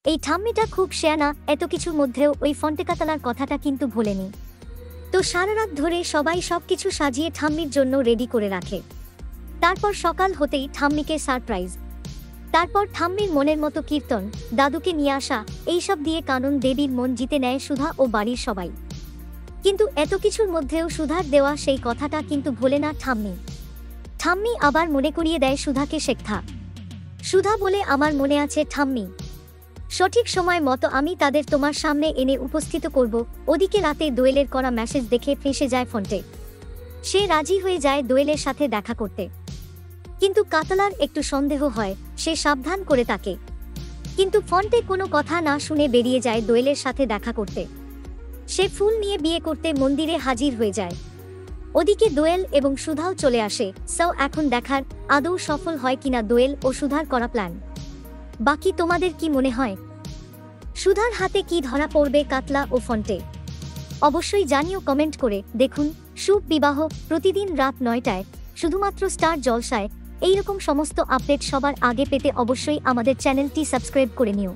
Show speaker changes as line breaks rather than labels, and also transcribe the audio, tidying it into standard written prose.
এই ঠাম্মিটা খুব শেয়ানা, এত কিছুর মধ্যেও ওই ফন্টে কাতলার কথাটা কিন্তু ভোলেনি। তো সারা রাত ধরে সবাই সবকিছু সাজিয়ে ঠাম্মির জন্য রেডি করে রাখে। তারপর সকাল হতেই ঠাম্মিকে সারপ্রাইজ। তারপর ঠাম্মির মনের মতো কীর্তন, দাদুকে নিয়ে আসা, এইসব দিয়ে কানন দেবীর মন জিতে নেয় সুধা ও বাড়ির সবাই। কিন্তু এত কিছুর মধ্যেও সুধার দেওয়া সেই কথাটা কিন্তু ভোলে না ঠাম্মি। ঠাম্মি আবার মনে করিয়ে দেয় সুধাকে শেখা। সুধা বলে, আমার মনে আছে ঠাম্মি, সঠিক সময় মতো আমি তাদের তোমার সামনে এনে উপস্থিত করব। ওদিকে রাতে দোয়েলের করা মেসেজ দেখে ফেঁসে যায় ফন্টে। সে রাজি হয়ে যায় দোয়েলের সাথে দেখা করতে, কিন্তু কাতলার একটু সন্দেহ হয়। সে সাবধান করে তাকে, কিন্তু ফন্টে কোনো কথা না শুনে বেরিয়ে যায় দোয়েলের সাথে দেখা করতে। সে ফুল নিয়ে বিয়ে করতে মন্দিরে হাজির হয়ে যায়। ওদিকে দোয়েল এবং সুধাও চলে আসে। এখন দেখার আদৌ সফল হয় কিনা দোয়েল ও সুধার করা প্ল্যান। বাকি তোমাদের কি মনে হয়, সুধার হাতে কি ধরা পড়বে কাতলা ও ফন্টে? অবশ্যই জানিও কমেন্ট করে। দেখুন শুভ বিবাহ প্রতিদিন রাত 9টায় শুধুমাত্র স্টার জলসায়। এইরকম সমস্ত আপডেট সবার আগে পেতে অবশ্যই আমাদের চ্যানেলটি সাবস্ক্রাইব করে নিও।